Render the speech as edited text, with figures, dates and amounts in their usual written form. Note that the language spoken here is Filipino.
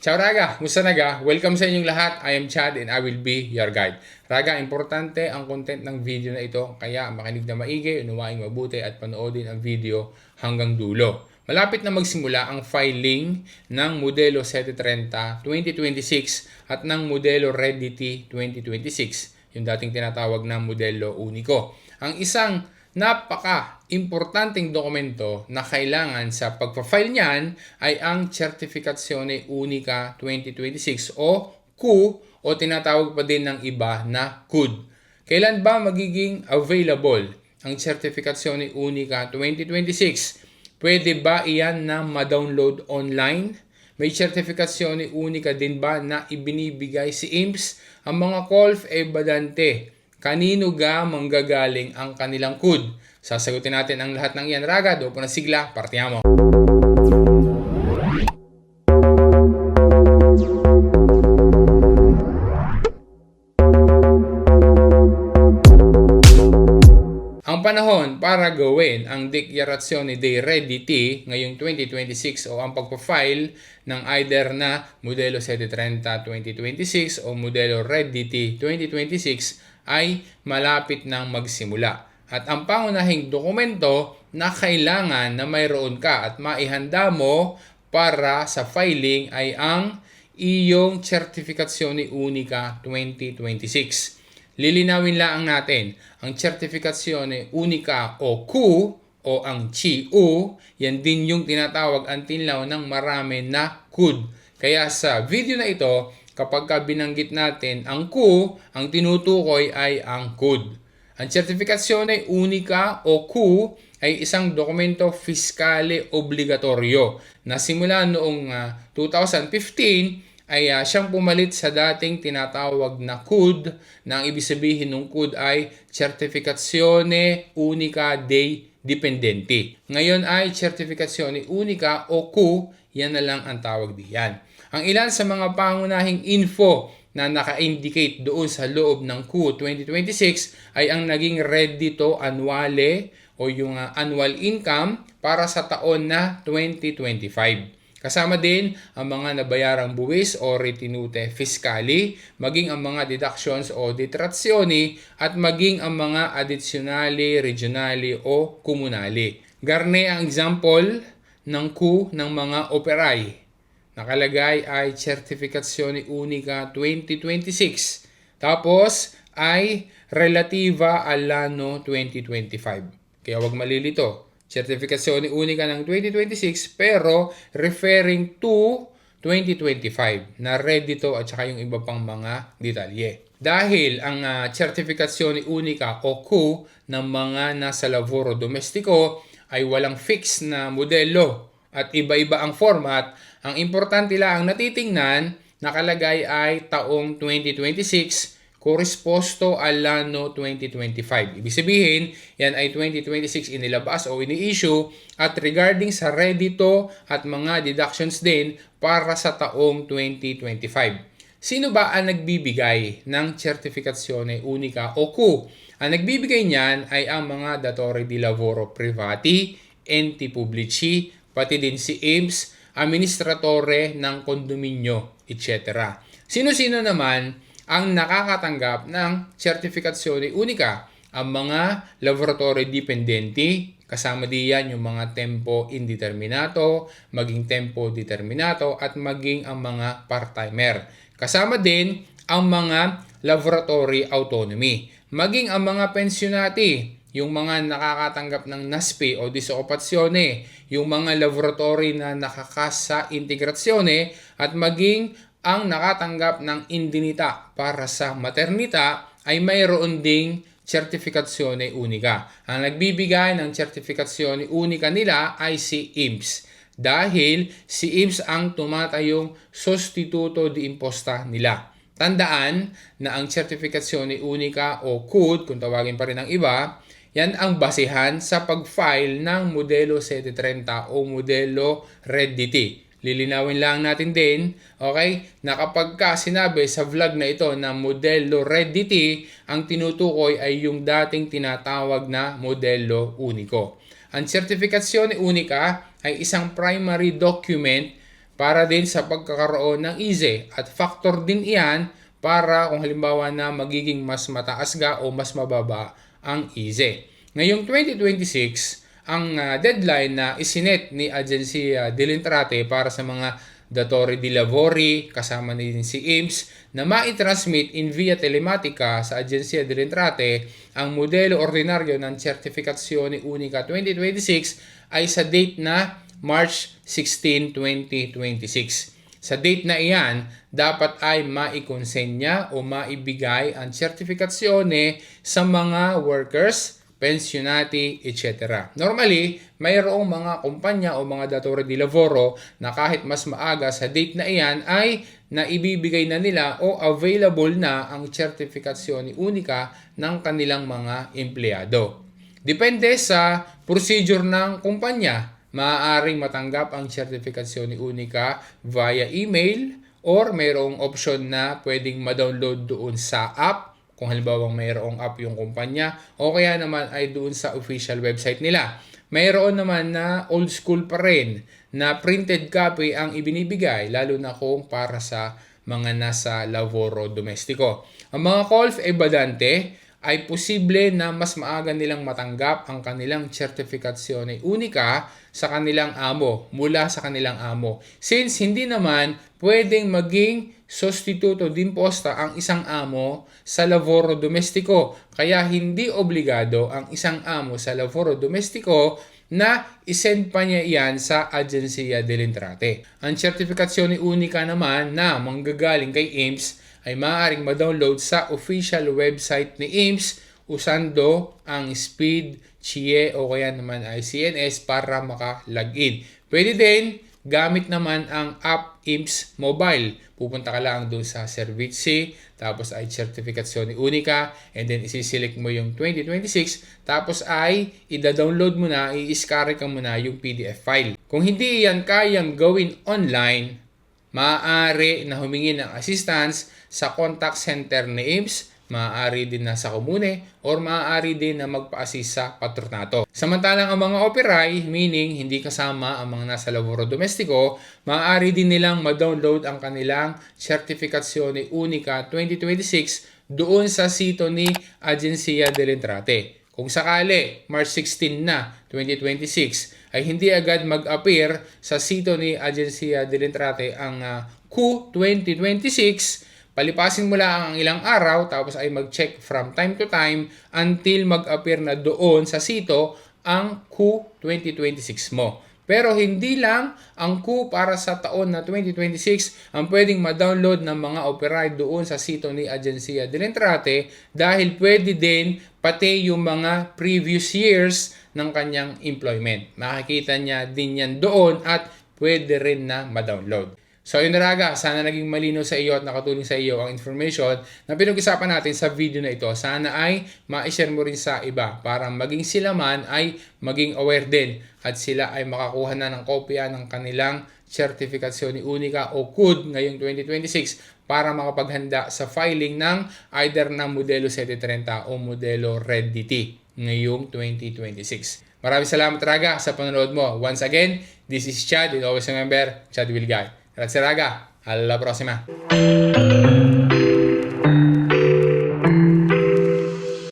Ciao Raga! Musta naga? Welcome sa inyong lahat. I am Chad and I will be your guide. Raga, importante ang content ng video na ito, kaya makinig na maigi, unawaing mabuti at panoodin ang video hanggang dulo. Malapit na magsimula ang filing ng modelo 730 2026 at ng modelo Reddity 2026, yung dating tinatawag na modelo Unico. Ang isang napaka-importanting dokumento na kailangan sa pagpa-file niyan ay ang Certificazione Unica 2026 o CU o tinatawag pa din ng iba na CUD. Kailan ba magiging available ang Certificazione Unica 2026? Pwede ba iyan na ma-download online? May Certificazione Unica din ba na ibinibigay si IMPS? Ang mga Colf e Badante, kanino ga manggagaling ang kanilang CUD? Sasagutin natin ang lahat ng iyan, Raga. Doon po na sigla, partiamo. Ang panahon para gawin ang Dichiarazione dei Redditi ngayong 2026 o ang pagpa-file ng either na modelo 730 2026 o modelo Redditi 2026 ay malapit nang magsimula. At ang pangunahing dokumento na kailangan na mayroon ka at maihanda mo para sa filing ay ang iyong Certificazione Unica 2026. Lilinawin lang natin, ang Certificazione Unica o CU o ang CU, yan din yung tinatawag ang tinlaw ng marami na CUD. Kaya sa video na ito, kapag binanggit natin ang CU, ang tinutukoy ay ang CUD. Ang Certificazione Unica o CU ay isang dokumento fiskale obligatorio na simula noong 2015 ay siyang pumalit sa dating tinatawag na CUD na ang ibig sabihin ng CUD ay Certificazione Unica dei Dipendenti. Ngayon ay Certificazione Unica o CU, yan na lang ang tawag diyan. Ang ilan sa mga pangunahing info na naka-indicate doon sa loob ng CU 2026 ay ang naging reddito annuale o yung annual income para sa taon na 2025. Kasama din ang mga nabayarang buwis o retenute fiscali, maging ang mga deductions o detrazioni at maging ang mga additionali, regionali o comunali. Garne ang example ng CU ng mga operay. Nakalagay ay Certificazione Unica 2026. Tapos ay relativa all'anno 2025. Kaya wag malilito. Certificazione Unica ng 2026 pero referring to 2025 na reddito at saka yung iba pang mga detalye. Dahil ang Certificazione Unica o CU ng mga nasa lavoro domestico ay walang fix na modelo at iba-iba ang format, ang importante lang natitingnan, nakalagay ay taong 2026, corrisposto all'anno 2025. Ibig sabihin, yan ay 2026 inilabas o ini-issue at regarding sa reddito at mga deductions din para sa taong 2025. Sino ba ang nagbibigay ng Certificazione Unica o CU? Ang nagbibigay niyan ay ang mga datori di lavoro privati, enti pubblici, pati din si IMPS, administratore ng kondominyo, etc. Sino-sino naman ang nakakatanggap ng Certificazione Unica? Ang mga lavoratori dipendenti, kasama diyan yung mga tempo indeterminato, maging tempo determinato, at maging ang mga part-timer. Kasama din ang mga laboratory autonomy, maging ang mga pensionati, yung mga nakakatanggap ng NASPI o disokupasyone, yung mga laboratory na nakakasa integrasyone, at maging ang nakatanggap ng indinita para sa maternita ay mayroon ding Certificazione Unica. Ang nagbibigay ng Certificazione Unica nila ay si IMPS. Dahil si IMPS ang tumatayong sostituto di imposta nila. Tandaan na ang Certificazione Unica o CUD, kung tawagin pa rin ng iba, yan ang basehan sa pag-file ng modelo 730 o modelo Redditi. Lilinawin lang natin din, okay, na kapag sinabi sa vlog na ito na modelo Redditi, ang tinutukoy ay yung dating tinatawag na modelo Unico. Ang Certificazione Unica ay isang primary document para din sa pagkakaroon ng easy at factor din iyan para kung halimbawa na magiging mas mataas ga o mas mababa ang easy. Ngayong 2026, ang deadline na isinet ni Agencia del Intrate para sa mga Datore di Lavori, kasama din si IMS, na mai-transmit in via telematica sa Agencia del Intrate ang modelo ordinaryo ng Certificazione Unica 2026 ay sa date na March 16, 2026. Sa date na iyan, dapat ay maikonsenya o maibigay ang sertifikasyone sa mga workers, pensionati, etc. Normally, mayroong mga kumpanya o mga datore di lavoro na kahit mas maaga sa date na iyan ay naibibigay na nila o available na ang sertifikasyone unika ng kanilang mga empleyado. Depende sa procedure ng kumpanya. Maaaring matanggap ang sertifikasyone unika via email or mayroong option na pwedeng ma-download doon sa app kung halimbawa mayroong app yung kumpanya o kaya naman ay doon sa official website nila. Mayroon naman na old school pa rin na printed copy ang ibinibigay lalo na kung para sa mga nasa lavoro domestiko. Ang mga qualificante ay posible na mas maaga nilang matanggap ang kanilang sertifikasyone unika sa kanilang amo, mula sa kanilang amo. Since hindi naman pwedeng maging sostituto din posta ang isang amo sa lavoro domestiko, kaya hindi obligado ang isang amo sa lavoro domestiko na isend pa niya iyan sa Agencia del Intrate. Ang sertifikasyone unika naman na manggagaling kay IMS ay maaaring ma-download sa official website ni IMS usando ang Speed, CIE o kaya naman ay CNS para maka-login. Pwede din gamit naman ang app IMS Mobile. Pupunta ka lang doon sa Servizi, tapos ay Certificazione Unica, and then isi-select mo yung 2026, tapos ay ida-download mo na, i-scarry ka mo na yung PDF file. Kung hindi yan kayang gawin online, maaari na humingi ng assistance sa contact center ni IMS, maaari din na sa komune, or maaari din na magpa-assist sa patronato. Samantalang ang mga operay, meaning hindi kasama ang mga nasa lavoro domestiko, maaari din nilang ma-download ang kanilang Certificazione Unica 2026 doon sa sito ni Agencia del Intrate. Kung sakali, March 16 na, 2026, ay hindi agad mag-appear sa sito ni Agencia del Intrate ang Q 2026, palipasin mo lang ang ilang araw tapos ay mag-check from time to time until mag-appear na doon sa sito ang Q 2026 mo. Pero hindi lang ang Q para sa taon na 2026 ang pwedeng ma-download ng mga operay doon sa sito ni Agencia del Intrate dahil pwede din pati yung mga previous years ng kanyang employment. Makikita niya din yan doon at pwede rin na ma-download. So yun Raga, sana naging malinaw sa iyo at nakatulong sa iyo ang information na pinag-usapan natin sa video na ito. Sana ay ma-share mo rin sa iba para maging sila man ay maging aware din at sila ay makakuha na ng kopya ng kanilang Certificazione Unica o CUD ngayong 2026 para makapaghanda sa filing ng either ng modelo 730 o modelo Red DT ngayong 2026. Maraming salamat Raga sa panonood mo. Once again, this is Chad and always remember, Chad will guide. Grazie raga, alla prossima!